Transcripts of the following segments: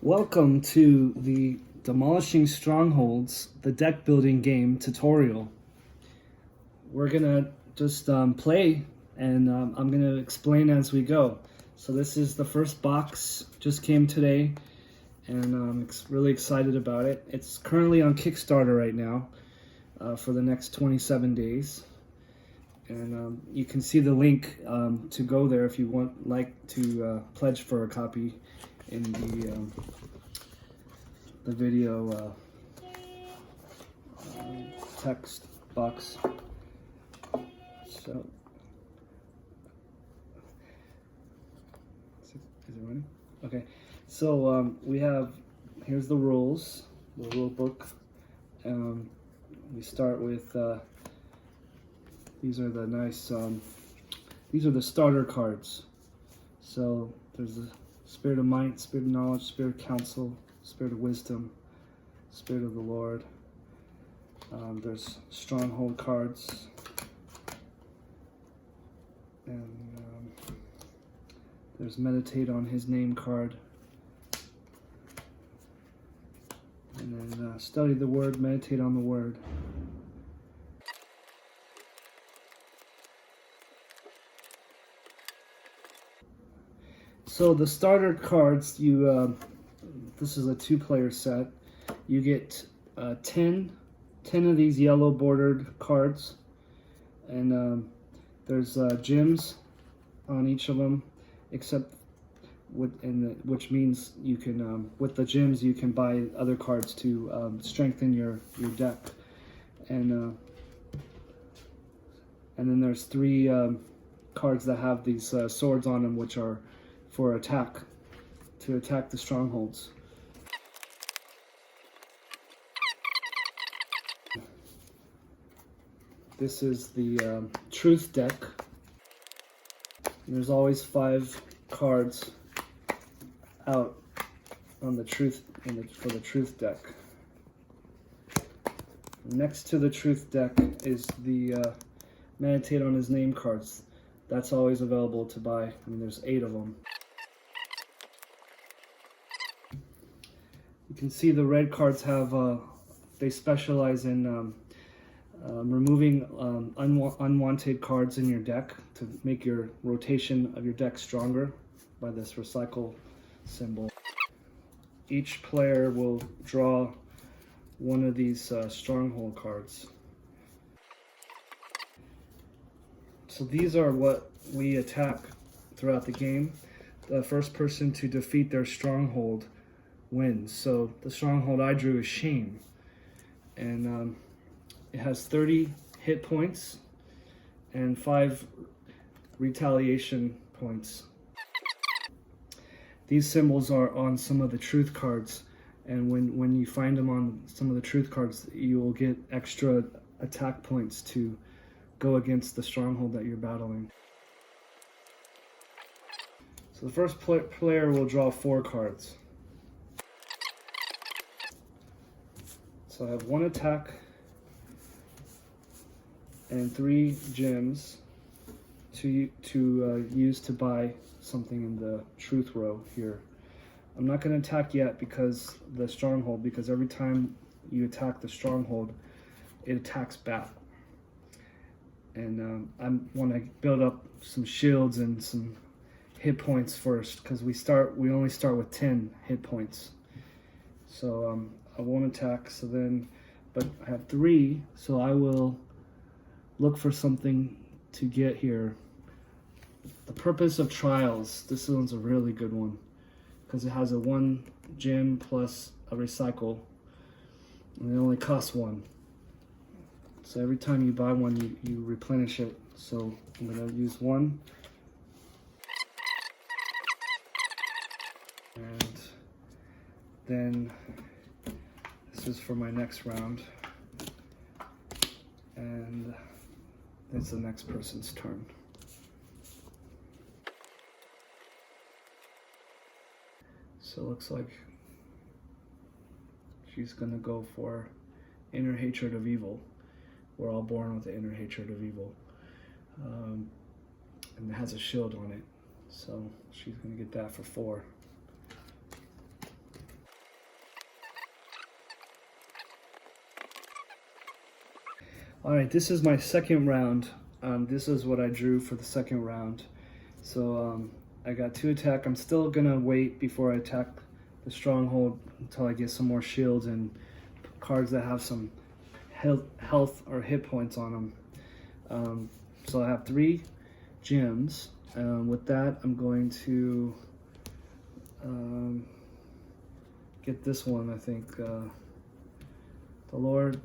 Welcome to the Demolishing Strongholds, the deck building game tutorial. We're gonna just play and I'm gonna explain as we go. So this is the first box, just came today and I'm really excited about it. It's currently on Kickstarter right now for the next 27 days. And you can see the link to go there if you like to pledge for a copy in the video text box. So, is it running? Okay. So we have, here's the rules, the rule book. We start with these are the nice. These are the starter cards. So there's the Spirit of Might, Spirit of Knowledge, Spirit of Counsel, Spirit of Wisdom, Spirit of the Lord. There's Stronghold cards. And there's Meditate on His Name card. And then Study the Word, Meditate on the Word. So the starter cards, this is a 2-player set. You get 10 of these yellow bordered cards, and there's gems on each of them, except which means you can with the gems you can buy other cards to strengthen your deck, and then there's 3 cards that have these swords on them, which are for attack, to attack the strongholds. This is the truth deck. There's always 5 cards out on the truth for the truth deck. Next to the truth deck is the Meditate on His Name cards. That's always available to buy. I mean, there's 8 of them. You can see the red cards have, they specialize in removing unwanted cards in your deck to make your rotation of your deck stronger by this recycle symbol. Each player will draw one of these stronghold cards. So these are what we attack throughout the game. The first person to defeat their stronghold wins. So the stronghold I drew is shame, and it has 30 hit points and 5 retaliation points. These symbols are on some of the truth cards, and when you find them on some of the truth cards, you will get extra attack points to go against the stronghold that you're battling. So the first player will draw 4 cards. So I have 1 attack and 3 gems to use to buy something in the truth row here. I'm not going to attack yet because the stronghold, because every time you attack the stronghold, it attacks back. And I want to build up some shields and some hit points first, because we only start with 10 hit points. So I won't attack. So then, but I have 3, so I will look for something to get here. The Purpose of Trials. This one's a really good one because it has a 1 gem plus a recycle, and it only costs 1. So every time you buy one, you replenish it. So I'm going to use 1. And then this is for my next round. And it's the next person's turn. So it looks like she's going to go for Inner Hatred of Evil. We're all born with the inner hatred of evil. And it has a shield on it. So she's going to get that for 4. All right, this is my second round. This is what I drew for the second round. So I got 2 attack. I'm still gonna wait before I attack the stronghold until I get some more shields and cards that have some health or hit points on them. So I have 3 gems. With that, I'm going to get this one. I think the Lord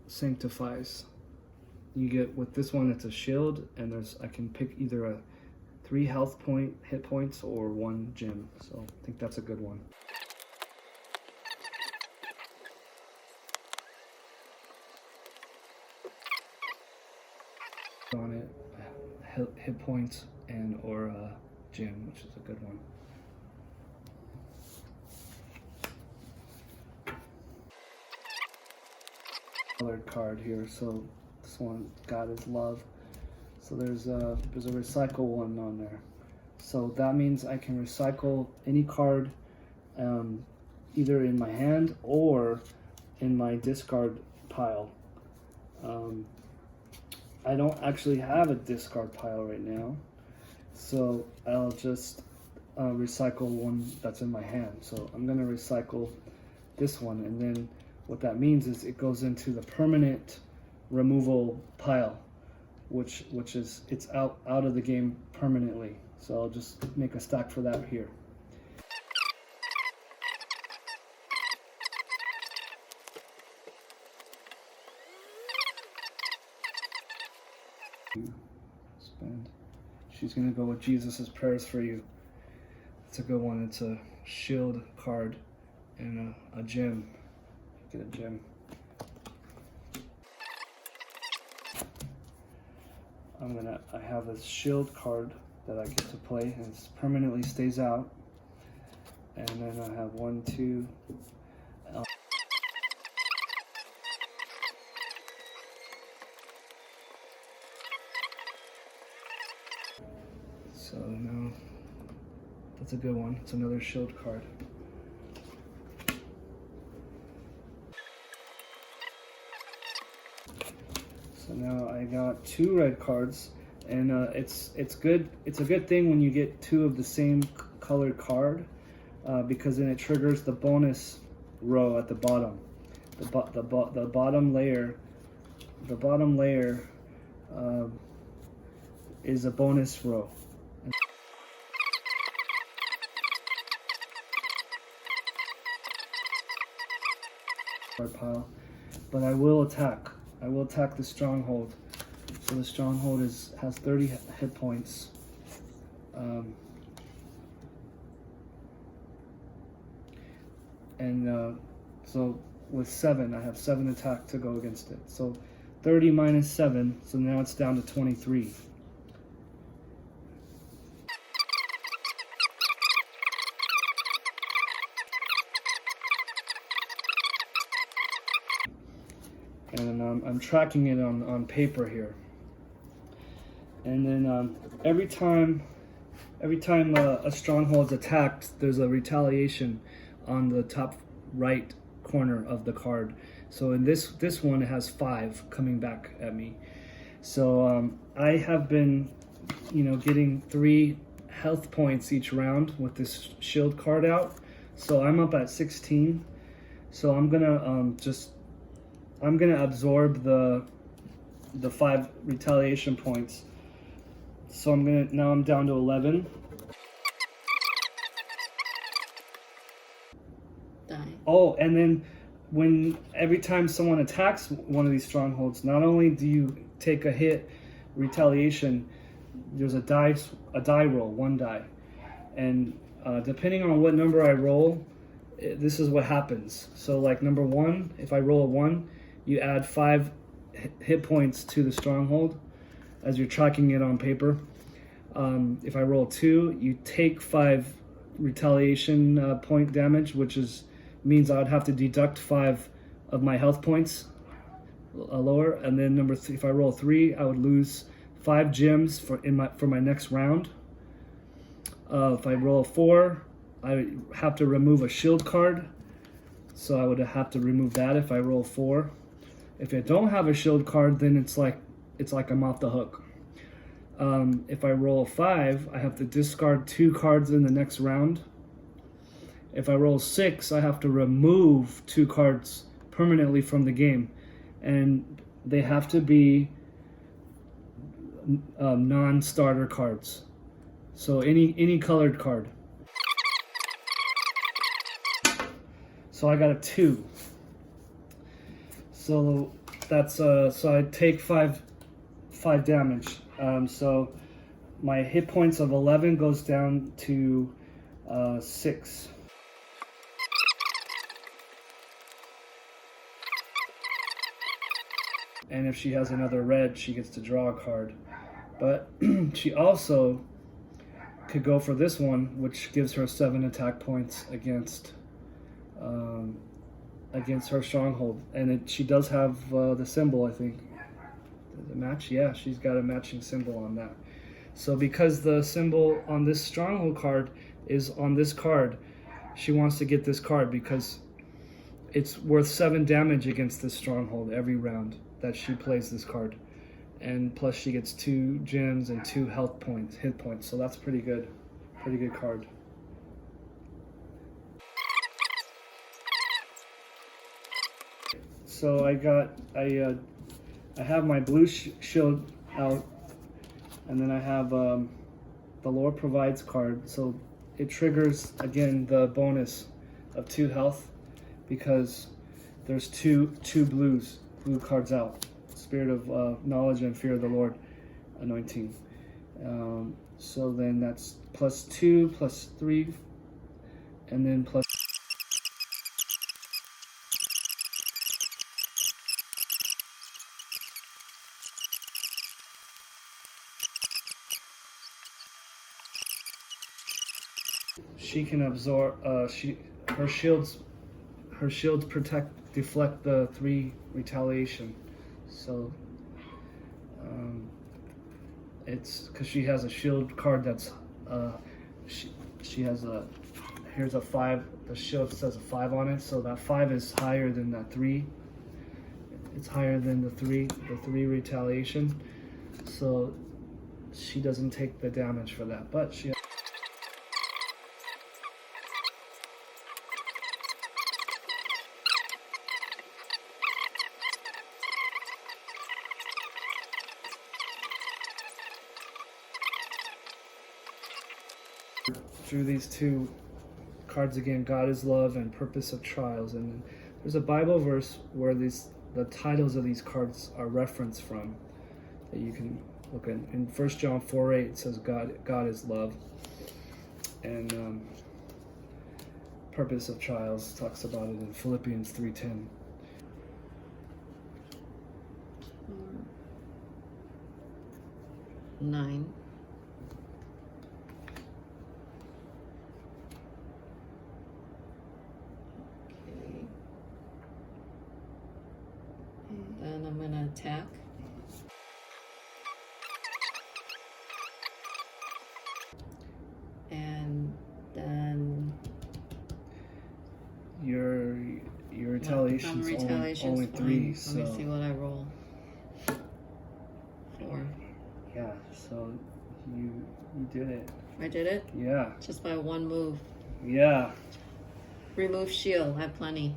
sanctifies. You get with this one, it's a shield, and I can pick either a 3 hit points or 1 gem. So I think that's a good one. On it, hit points and or a gem, which is a good one. Colored card here, so this one, God is love. So there's a recycle one on there. So that means I can recycle any card either in my hand or in my discard pile. I don't actually have a discard pile right now, so I'll just recycle one that's in my hand. So I'm gonna recycle this one, and then what that means is it goes into the permanent removal pile, which is it's out of the game permanently. So I'll just make a stack for that here. Spend. She's gonna go with Jesus's prayers for you. It's a good one. It's a shield card and a gem. Get a gem. I have this shield card that I get to play, and it permanently stays out. And then I have 1, 2. So now that's a good one. It's another shield card. So now I got 2 red cards, and it's good. It's a good thing when you get 2 of the same colored card, because then it triggers the bonus row at the bottom. The bottom layer. The bottom layer is a bonus row. Pile, but I will attack. I will attack the stronghold. So the stronghold has 30 hit points. So with 7, I have 7 attack to go against it. So 30 minus 7, so now it's down to 23. And I'm tracking it on paper here. And then every time a stronghold's attacked, there's a retaliation on the top right corner of the card. So in this one, it has 5 coming back at me. So I have been, getting 3 health points each round with this shield card out. So I'm up at 16. So I'm gonna absorb the 5 retaliation points. So now I'm down to 11. Die. Oh, and then every time someone attacks one of these strongholds, not only do you take a hit retaliation, there's a die roll, 1 die. And depending on what number I roll, this is what happens. So like number 1, if I roll a 1, you add 5 hit points to the stronghold as you're tracking it on paper. If I roll 2, you take 5 retaliation point damage, which means I would have to deduct 5 of my health points lower. And then number 3, if I roll 3, I would lose 5 gems for my next round. If I roll a 4, I have to remove a shield card, so I would have to remove that if I roll 4. If I don't have a shield card, then it's like I'm off the hook. If I roll a 5, I have to discard 2 cards in the next round. If I roll 6, I have to remove 2 cards permanently from the game, and they have to be non-starter cards. So any colored card. So I got a 2. So that's so I take 5 damage. So my hit points of 11 goes down to 6. And if she has another red, she gets to draw a card. But she also could go for this one, which gives her 7 attack points against her stronghold. And she does have the symbol, I think. Does it match? Yeah, she's got a matching symbol on that. So because the symbol on this stronghold card is on this card, she wants to get this card because it's worth 7 damage against this stronghold every round that she plays this card. And plus she gets 2 gems and 2 hit points. So that's pretty good. Pretty good card. So I have my blue shield out, and then I have the Lord Provides card. So it triggers again the bonus of 2 health because there's two blue cards out. Spirit of Knowledge and Fear of the Lord anointing. So then that's +2, +3, and then plus. She can absorb. Her shields deflect the 3 retaliation. So it's because she has a shield card that's she has a, here's a 5. The shield says a 5 on it, so that 5 is higher than that 3. It's higher than the 3 retaliation. So she doesn't take the damage for that, but she. Through these 2 cards again, God is love and purpose of trials, and there's a Bible verse where the titles of these cards are referenced from that you can look at. In 1 John 4:8 it says God is love, and purpose of trials talks about it in Philippians 3:10. Nine. Then I'm gonna attack. And then your retaliation's only 3. So let me see what I roll. 4. Yeah, so you did it. I did it? Yeah. Just by 1 move. Yeah. Remove shield. I have plenty.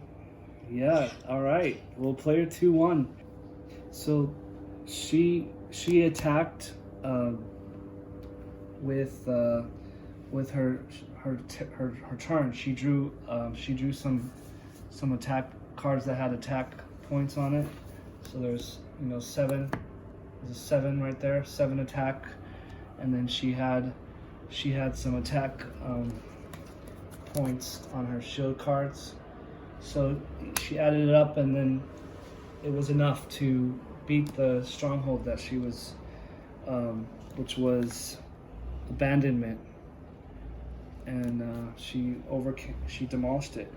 Yeah, all right. We'll play her 2-1. So she attacked with her turn. She drew some attack cards that had attack points on it. So there's 7. There's a 7 right there, 7 attack, and then she had some attack points on her shield cards. So she added it up, and then it was enough to beat the stronghold that she was, which was abandonment, and she demolished it.